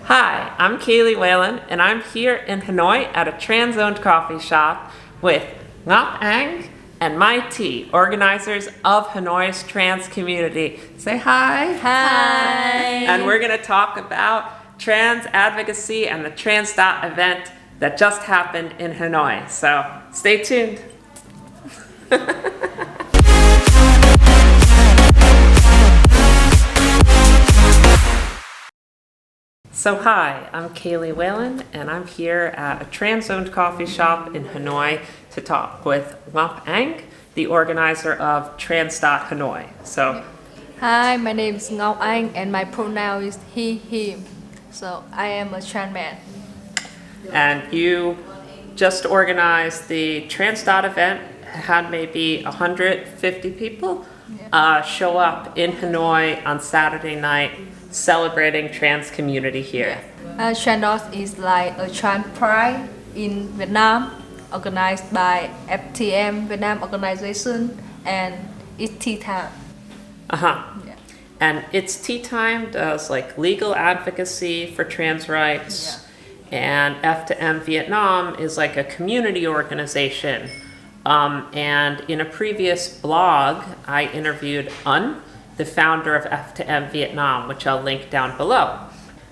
Hi, I'm Kaylee Whalen, and I'm here in Hanoi at a trans-owned coffee shop with Ngọc Anh and Mai T, organizers of Hanoi's trans community. Say hi. Hi. And we're going to talk about trans advocacy and the Trans Dot event that just happened in Hanoi. So stay tuned. So hi, I'm Kaylee Whalen, and I'm here at a trans-owned coffee shop in Hanoi to talk with Ngọc Anh, the organizer of Trans Dot Hanoi. So, Hi, my name is Ngọc Anh and my pronoun is he, him. So I am a trans man. and you just organized the Trans Dot event, had maybe 150 people show up in Hanoi on Saturday night celebrating trans community here. Trans Dot is like a trans pride in Vietnam, organized by FTM Vietnam organization, and it's tea time. Uh-huh. Yeah. And It's Tea Time does like legal advocacy for trans rights. And F2M Vietnam is like a community organization. And in a previous blog, I interviewed Un, the founder of F2M Vietnam, which I'll link down below.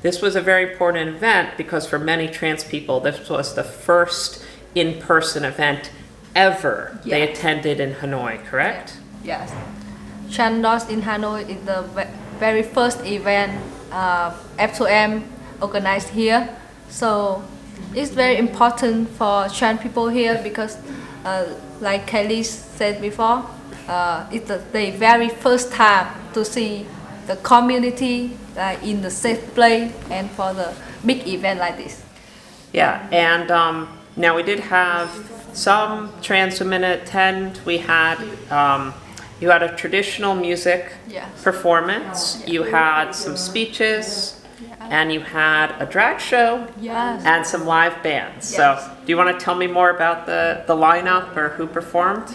This was a very important event because for many trans people, this was the first in-person event ever they Yeah. attended in Hanoi, correct? Yes. Trans Dot in Hanoi is the very first event F2M organized here. So it's very important for trans people here because, like Kelly said before, it's the very first time to see the community in the safe place and for the big event like this. Yeah, and now we did have some trans women attend. We had, you had a traditional music Yes. performance, you had some speeches, and you had a drag show Yes. and some live bands. Yes. So do you want to tell me more about the lineup or who performed?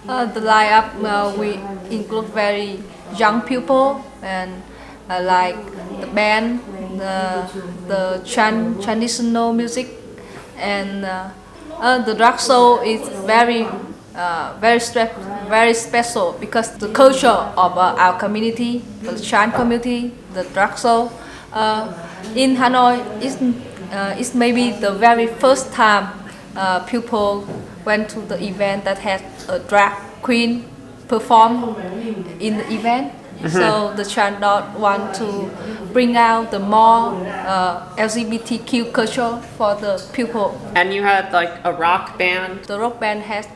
The lineup we include very young people and like the band, the traditional music, and the drag show is very special because the culture of our community, the trans community, the drag show in Hanoi is maybe the very first time people went to the event that had a drag queen perform in the event. So the Trans Dot want to bring out the more LGBTQ culture for the people. And you had like a rock band. The rock band has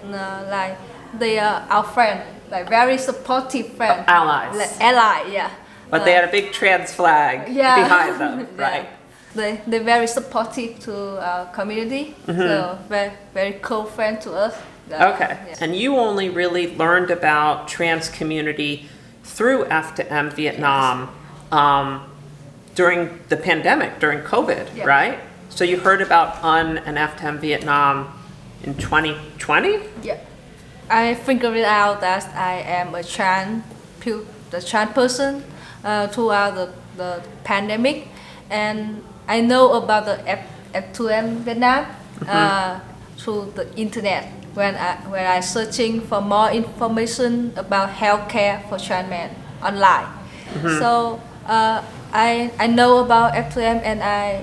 like they are our friend, like very supportive friend, Allies. like ally, yeah. But they had a big trans flag Yeah. behind them, Yeah. right? They're very supportive to our community, so very cool friend to us. Okay. Yeah. And you only really learned about trans community through F2M Vietnam during the pandemic, during COVID, Yeah. right? So you heard about UN and F2M Vietnam in 2020? Yeah. I figured it out that I am a trans person throughout the pandemic, and I know about the F2M Vietnam through the internet when I searching for more information about healthcare for trans men online. So I know about F2M and I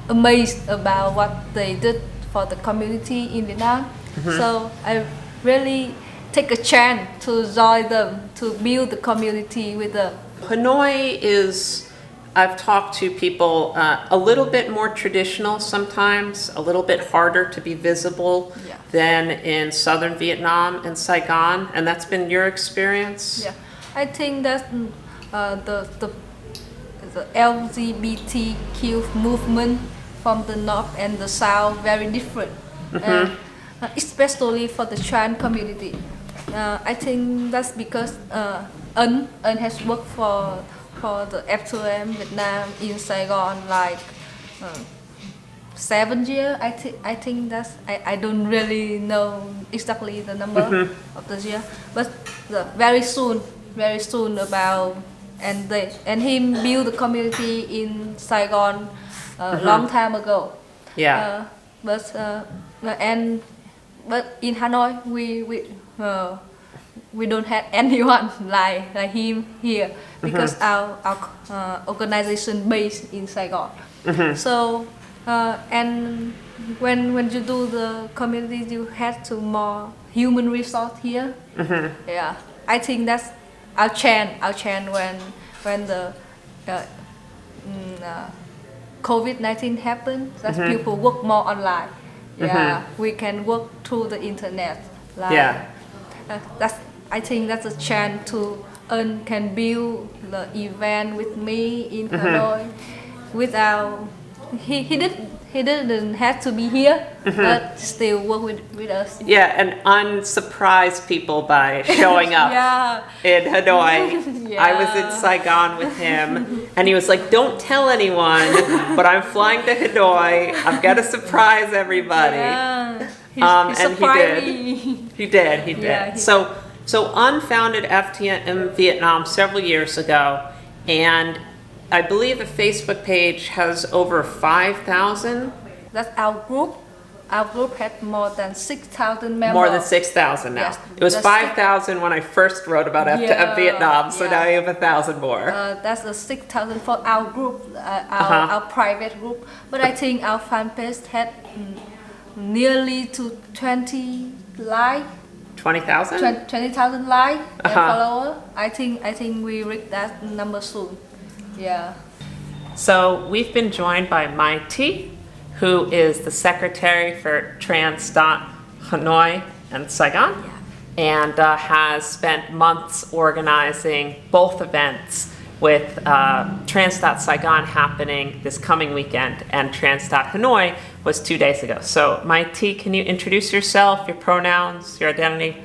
amazed about what they did for the community in Vietnam. So I really take a chance to join them to build the community with them. Hanoi is, I've talked to people, a little bit more traditional sometimes, a little bit harder to be visible Yeah. than in southern Vietnam and Saigon, and that's been your experience? Yeah, I think that the LGBTQ movement from the north and the south very different, especially for the trans community. I think that's because Un has worked for the F2M Vietnam in Saigon like 7 years. I think that's I don't really know exactly the number of the year, but very soon about and he built the community in Saigon a long time ago. Yeah. But in Hanoi we don't have anyone like him here because our organization based in Saigon. So and when you do the community, you have to more human resource here. Yeah, I think that's our chance when the COVID-19 happened, that people work more online. Yeah, we can work through the internet. Like, Yeah. I think that's a chance to can build the event with me in Hanoi without he didn't have to be here, but still work with us. Yeah, and unsurprise people by showing up Yeah. in Hanoi. I was in Yeah. Saigon with him, and he was like, "Don't tell anyone, but I'm flying to Hanoi. I've got to surprise everybody." Yeah. He And he surprised did. me. He did. Yeah, he So unfounded FTM Vietnam several years ago, and I believe the Facebook page has over 5,000, That's our group. Our group had more than 6,000 members. more than 6,000 now. Yes, It was that's 5,000 when I first wrote about FTM Yeah, Vietnam, so yeah. now you have 1,000 more. That's the 6,000 for our group, our private group. But I think our fan page had nearly to 20 likes, 20,000? 20,000 likes and Uh-huh. followers. I think we reach that number soon. Yeah. So we've been joined by Mai T, who is the secretary for Trans. Hanoi and Saigon, and has spent months organizing both events with Trans. Saigon happening this coming weekend and Trans. Hanoi was 2 days ago. So Mai T, can you introduce yourself, your pronouns, your identity?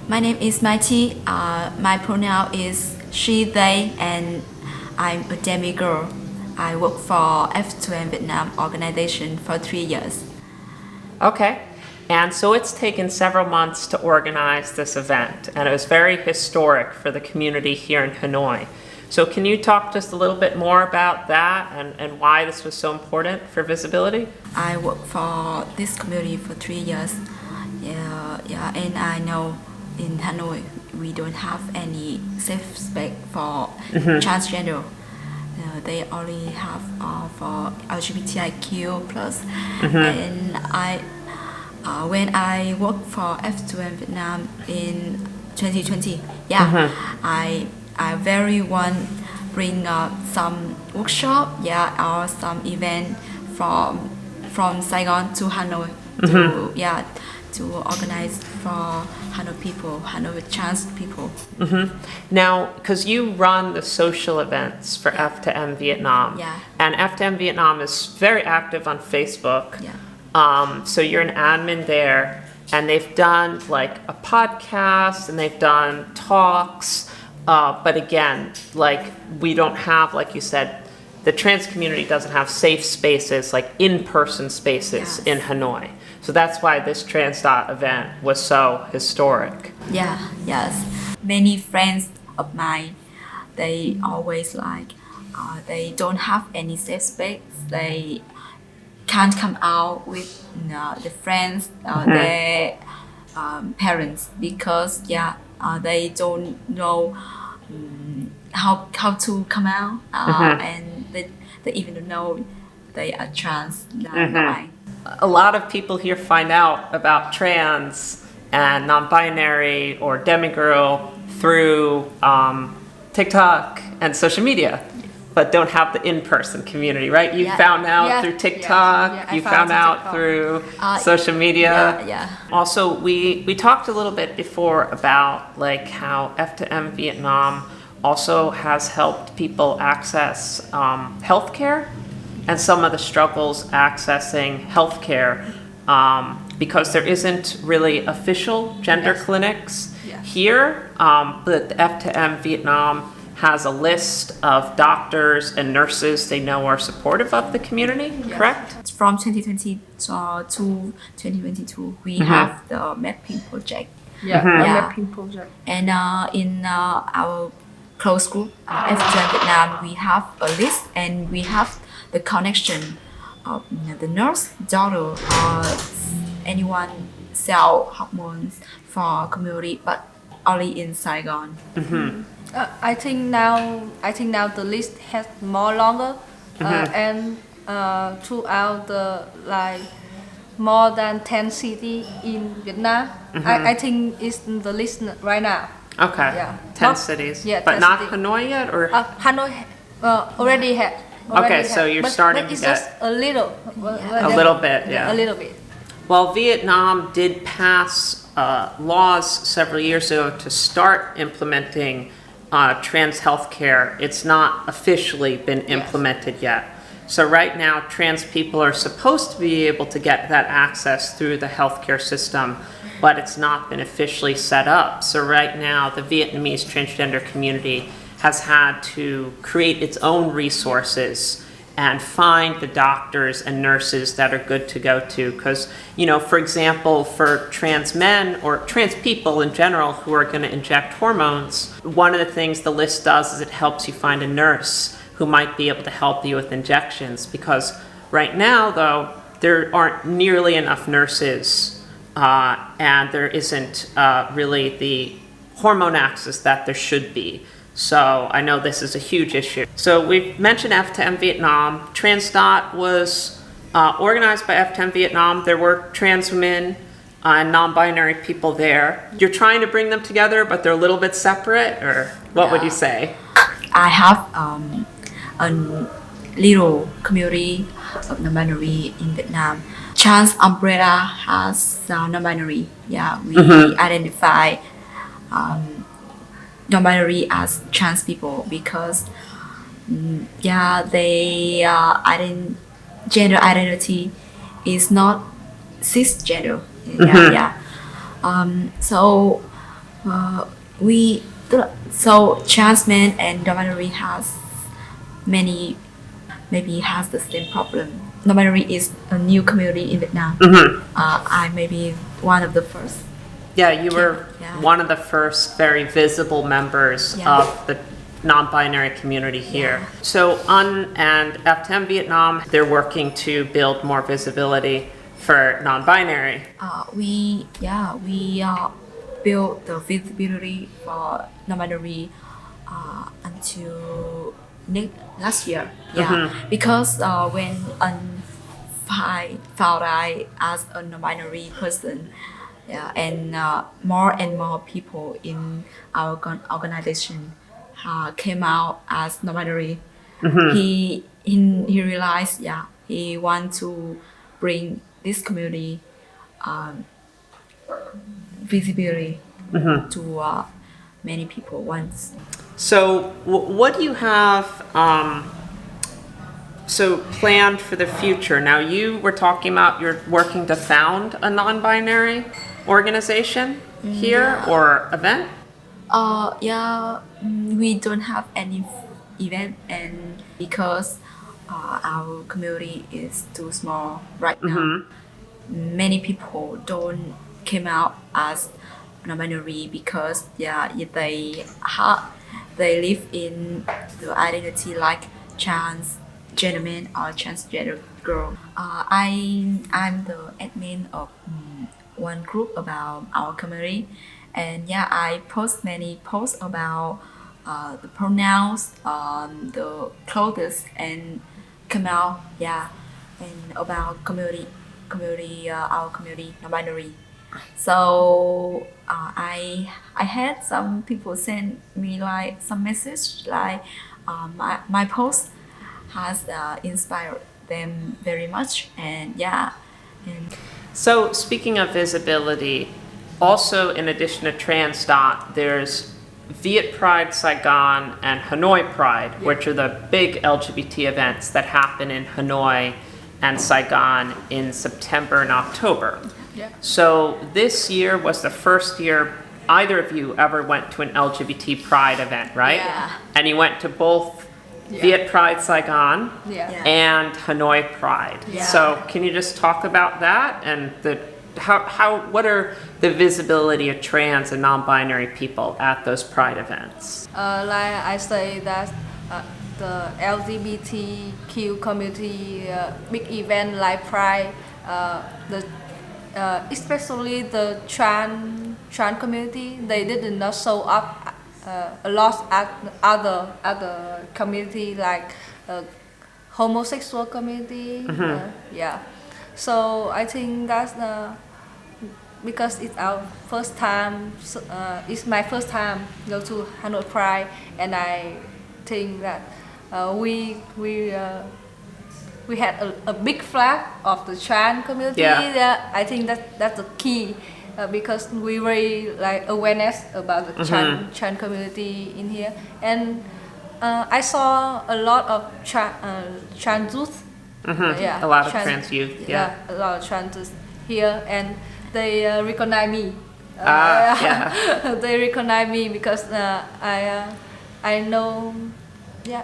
My name is Mighty. My pronoun is she, they, and I'm a demigirl. I work for F2M Vietnam organization for 3 years. Okay. And so it's taken several months to organize this event, and it was very historic for the community here in Hanoi. So can you talk just a little bit more about that and why this was so important for visibility? I work for this community for 3 years. And I know in Hanoi we don't have any safe space for transgender. They only have for LGBTIQ plus. And when I worked for F2M Vietnam in 2020, I very want bring some workshop, or some event from Saigon to Hanoi to organize for Hanoi people, Hanoi trans people. Now, because you run the social events for F2M Vietnam, and F2M Vietnam is very active on Facebook. So you're an admin there, and they've done like a podcast and they've done talks. But again, like we don't have, like you said, the trans community doesn't have safe spaces, like in-person spaces in Hanoi. So that's why this Trans. Event was so historic. Many friends of mine, they always they don't have any safe space. They can't come out with the friends or their parents because they don't know how to come out and they even don't know they are trans. A lot of people here find out about trans and non-binary or demigirl through TikTok and social media, but don't have the in-person community, right? You found out through TikTok, you found out TikTok. through social media. Yeah. Also, we talked a little bit before about like how F2M Vietnam also has helped people access healthcare and some of the struggles accessing healthcare because there isn't really official gender clinics here, but the F2M Vietnam has a list of doctors and nurses they know are supportive of the community, correct? From 2020 to 2022, we have the mapping project. Mapping project. And in our close group. As Trans Vietnam, we have a list and we have the connection of the nurse, doctor, or anyone sell hormones for community, but only in Saigon. I think now the list has more longer, and throughout the like more than 10 cities in Vietnam. I think it's the list right now. Okay. Yeah. 10 Not- cities. yeah, But 10 not cities. Hanoi yet, or? Hanoi already had. Okay, so you're but, starting but to it's get just a little. a little bit, yeah. A little bit. Well, Vietnam did pass laws several years ago to start implementing trans healthcare. It's not officially been implemented yet. So right now, trans people are supposed to be able to get that access through the healthcare system, but it's not been officially set up. So right now, the Vietnamese transgender community has had to create its own resources and find the doctors and nurses that are good to go to. Because, you know, for example, for trans men or trans people in general who are going to inject hormones, one of the things the list does is it helps you find a nurse who might be able to help you with injections. Because right now, though, there aren't nearly enough nurses and there isn't really the hormone access that there should be. So I know this is a huge issue. So we've mentioned F2M Vietnam. TransDot was organized by F2M Vietnam. There were trans women and non-binary people there. You're trying to bring them together, but they're a little bit separate, or what would you say? I have a little community of non-binary in Vietnam. Trans Umbrella has non-binary. Yeah, we identify non-binary as trans people because they gender identity is not cisgender. So trans men and non-binary has maybe has the same problem. Non-binary is a new community in Vietnam. I may be one of the first. Yeah, you were Yeah. one of the first very visible members Yeah. of the non-binary community here. So and F2M Vietnam, they're working to build more visibility for non-binary. We built the visibility for non-binary until last year. Because when I found I as a non-binary person, and more people in our organization came out as non-binary. He realized he want to bring this community visibility to many people once. So what do you have planned for the future? Now you were talking about you're working to found a non-binary organization here or event? We don't have any event, and because our community is too small right now, many people don't came out as non-binary because they live in the identity like transgender man or transgender girl. I'm the admin of one group about our community, and I post many posts about the pronouns, the clothes, and come out and about community our community non-binary. So I had some people send me like some message like my post has inspired them very much, and So speaking of visibility, also in addition to TransDot, there's Viet Pride Saigon and Hanoi Pride, which are the big LGBT events that happen in Hanoi and Saigon in September and October. Yeah. So this year was the first year either of you ever went to an LGBT Pride event, right? Yeah. And you went to both Viet Pride Yeah. and Hanoi Pride. Yeah. So can you just talk about that and the what are the visibility of trans and non-binary people at those Pride events? Like I say that the LGBTQ community big event like Pride, especially the trans community, they did not show up a lot at other community like homosexual community. Yeah, so I think that's because it's our first time. It's my first time go to Hanoi Pride, and I think that we had a big flag of the trans community. Yeah. I think that's the key because we really like awareness about the trans community in here, and I saw a lot of trans youth. Yeah, A lot of trans youth. Yeah. A lot of trans youth here, and they recognize me. Yeah. They recognize me because I know. Yeah,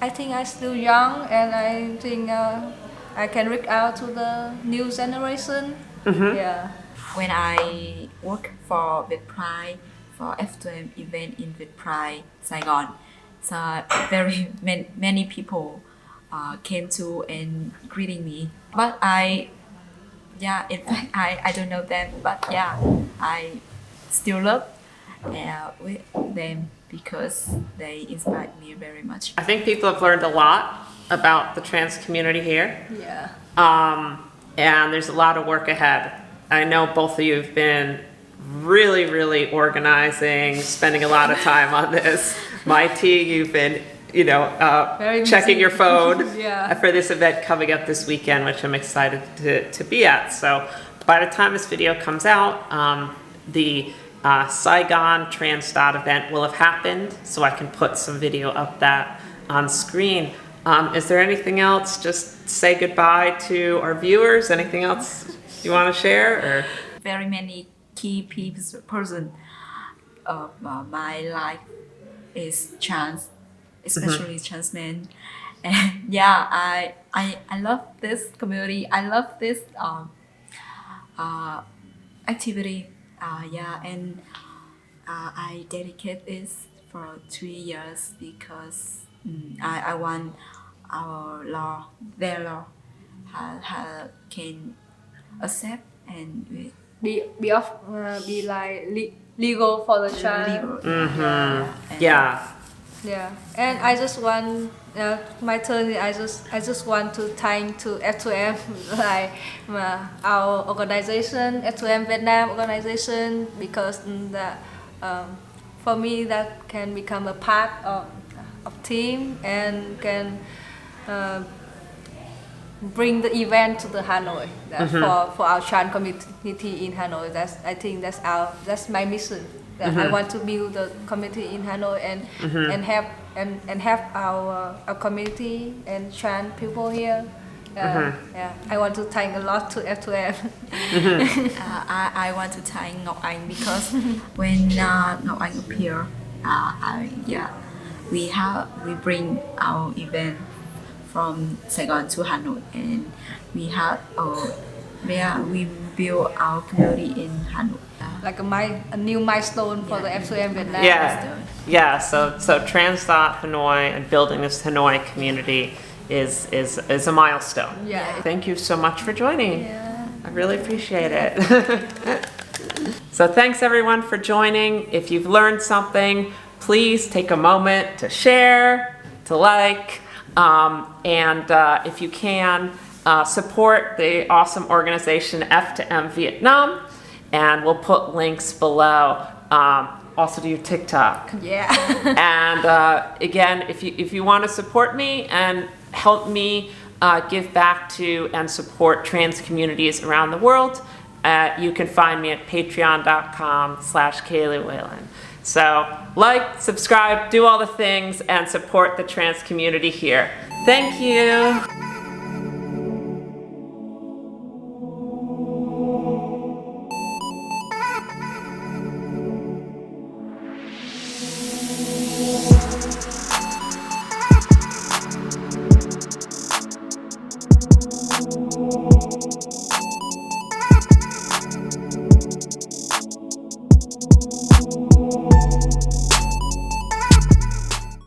I think I'm still young, and I think I can reach out to the new generation. Yeah. When I work for Việt Pride, for F2M event in Việt Pride Saigon, so very many people came to and greeting me. But in fact, I don't know them, but yeah, I still love with them because they inspired me very much. I think people have learned a lot about the trans community here. Yeah. And there's a lot of work ahead. I know both of you have been really, really organizing, spending a lot of time on this. Mighty, you've been, Very checking busy. your phone Yeah. for this event coming up this weekend, which I'm excited to be at. So by the time this video comes out, the Saigon Trans Dot event will have happened, so I can put some video of that on screen. Is there anything else? Just say goodbye to our viewers. Anything else you want to share? Or? Very many key person of my life is trans, especially trans men. And yeah, I love this community. I love this activity. And I dedicate this for 3 years because I want our law, their law, can accept and Be like legal for the trans. legal. Yeah. Yeah, and I just want my turn. I just want to thank to F2M like our organization, F2M Vietnam organization, because that for me that can become a part of team and can bring the event to the Hanoi for our trans community in Hanoi. I think that's my mission. That I want to build the community in Hanoi and have our community and trans people here. Yeah, I want to thank a lot to F2M. I want to thank Ngọc Anh because when Ngọc Anh appear, we bring our event from Saigon to Hanoi, and we build our community in Hanoi. Like a new milestone for the F2M Vietnam. Yeah. So Trans Dot Hanoi and building this Hanoi community is a milestone. Yeah. Thank you so much for joining. Yeah. I really appreciate it. So thanks everyone for joining. If you've learned something, please take a moment to share, to like, and if you can, support the awesome organization F2M Vietnam, and we'll put links below. Also to your TikTok. Yeah. And again, if you want to support me and help me give back to and support trans communities around the world, you can find me at patreon.com/Kaylee Whalen. So like, subscribe, do all the things, and support the trans community here. Thank you.